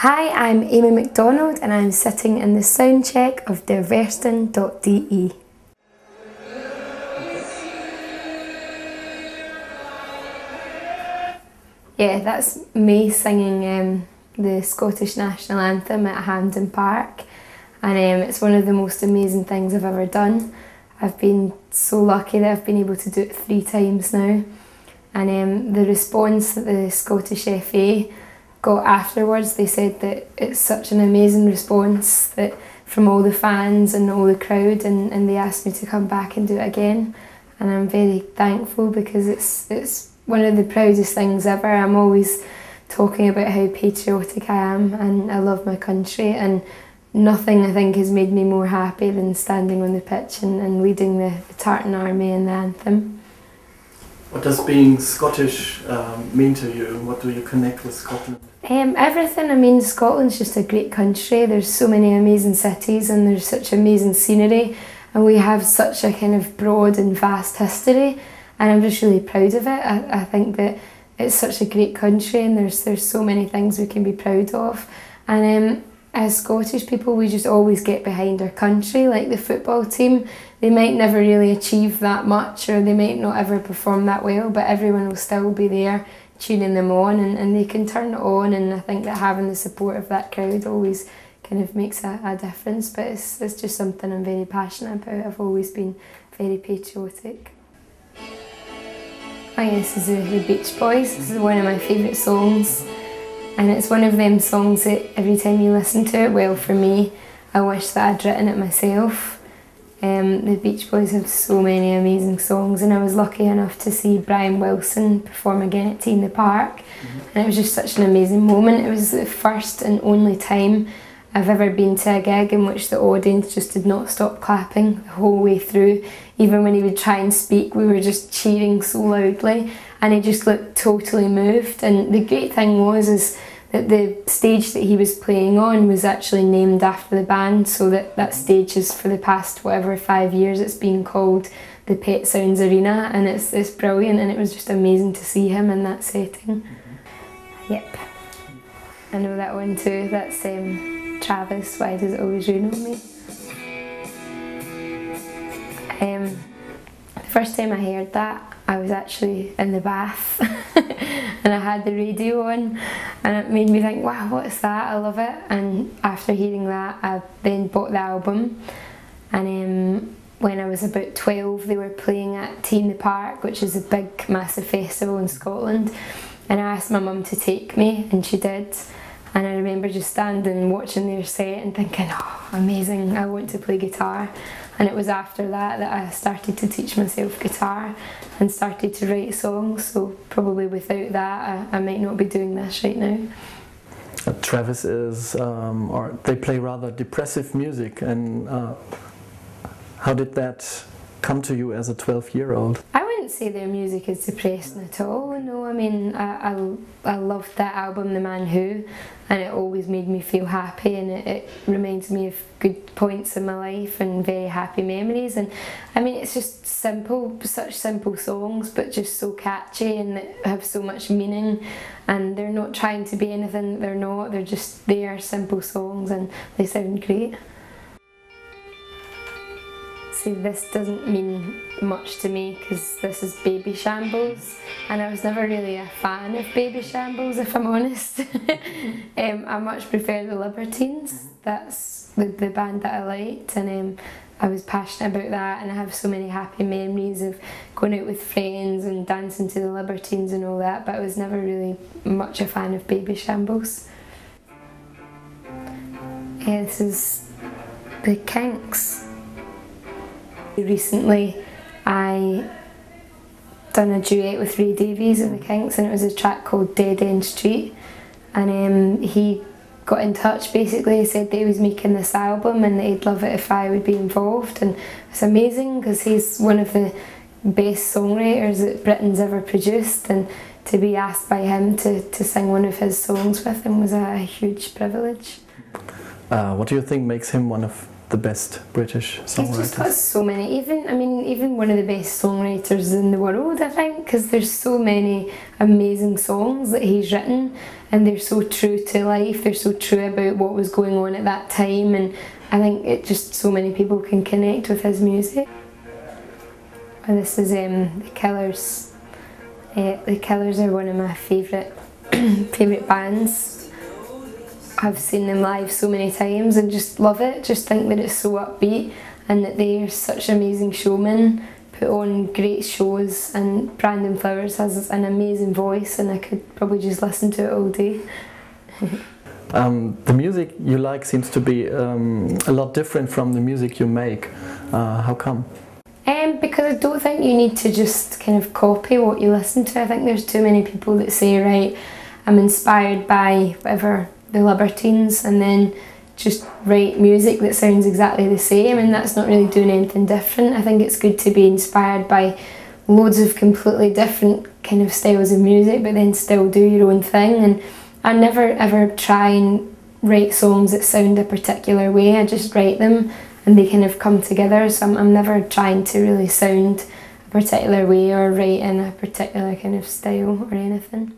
Hi, I'm Amy Macdonald and I'm sitting in the Soundcheck of derversten.de. Yeah, that's me singing the Scottish National Anthem at Hampden Park, and it's one of the most amazing things I've ever done. I've been so lucky that I've been able to do it 3 times now, and the response that the Scottish FA got afterwards, they said that it's such an amazing response that from all the fans and all the crowd, and they asked me to come back and do it again, and I'm very thankful because it's one of the proudest things ever. I'm always talking about how patriotic I am and I love my country, and nothing I think has made me more happy than standing on the pitch and leading the Tartan Army in the anthem. What does being Scottish mean to you? What do you connect with Scotland? Everything. I mean, Scotland's just a great country. There's so many amazing cities and there's such amazing scenery, and we have such a kind of broad and vast history, and I'm just really proud of it. I think that it's such a great country and there's so many things we can be proud of, and as Scottish people we just always get behind our country. Like the football team, they might never really achieve that much or they might not ever perform that well, but everyone will still be there cheering them on, and they can turn it on, and I think that having the support of that crowd always kind of makes a difference. But it's just something I'm very passionate about. I've always been very patriotic. Oh yes, this is the Beach Boys. This is one of my favourite songs, and it's one of them songs that every time you listen to it, well for me, I wish that I'd written it myself. The Beach Boys have so many amazing songs, and I was lucky enough to see Brian Wilson perform again at Tea in the Park, and it was just such an amazing moment. It was the first and only time I've ever been to a gig in which the audience just did not stop clapping the whole way through. Even when he would try and speak, we were just cheering so loudly, and he just looked totally moved. And the great thing was that the stage that he was playing on was actually named after the band, so that stage is for the past whatever 5 years it's been called the Pet Sounds Arena, and it's brilliant, and it was just amazing to see him in that setting. Yep, I know that one too. That's Travis, Why Does It Always Rain On Me? The first time I heard that, I was actually in the bath and I had the radio on, and it made me think, wow, what is that? I love it. And after hearing that, I then bought the album, and when I was about 12 they were playing at Tea in the Park, which is a big massive festival in Scotland, and I asked my mum to take me, and she did. And I remember just standing and watching their set and thinking, oh, amazing, I want to play guitar. And it was after that that I started to teach myself guitar and started to write songs, so probably without that I might not be doing this right now. Travis is, or they play rather depressive music, and how did that come to you as a 12-year-old? I wouldn't say their music is depressing at all, no. I mean, I loved that album, The Man Who, and it always made me feel happy, and it reminds me of good points in my life and very happy memories. And I mean, it's just simple, such simple songs, but just so catchy and that have so much meaning, and they're not trying to be anything that they're not, they're just there, simple songs, and they sound great. See, this doesn't mean much to me because this is Baby Shambles, and I was never really a fan of Baby Shambles, if I'm honest. I much prefer the Libertines. That's the band that I liked, and I was passionate about that, and I have so many happy memories of going out with friends and dancing to the Libertines and all that, but I was never really much a fan of Baby Shambles. This is the Kinks. Recently I done a duet with Ray Davies of the Kinks, and it was a track called Dead End Street, and he got in touch basically. He said that he was making this album and that he'd love it if I would be involved, and it's amazing because he's one of the best songwriters that Britain's ever produced, and to be asked by him to sing one of his songs with him was a huge privilege. What do you think makes him one of the best British He's just got songwriters? so many. Even one of the best songwriters in the world, I think, because there's so many amazing songs that he's written, and they're so true to life. They're so true about what was going on at that time, and I think it just so many people can connect with his music. And this is the Killers. The Killers are one of my favourite bands. I've seen them live so many times and just love it. Just think that it's so upbeat and that they're such amazing showmen, put on great shows, and Brandon Flowers has an amazing voice, and I could probably just listen to it all day. The music you like seems to be a lot different from the music you make. How come? Because I don't think you need to just kind of copy what you listen to. I think there's too many people that say, right, I'm inspired by whatever, the Libertines, and then just write music that sounds exactly the same, and that's not really doing anything different. I think it's good to be inspired by loads of completely different kind of styles of music, but then still do your own thing. And I never ever try and write songs that sound a particular way. I just write them and they kind of come together, so I'm never trying to really sound a particular way or write in a particular kind of style or anything.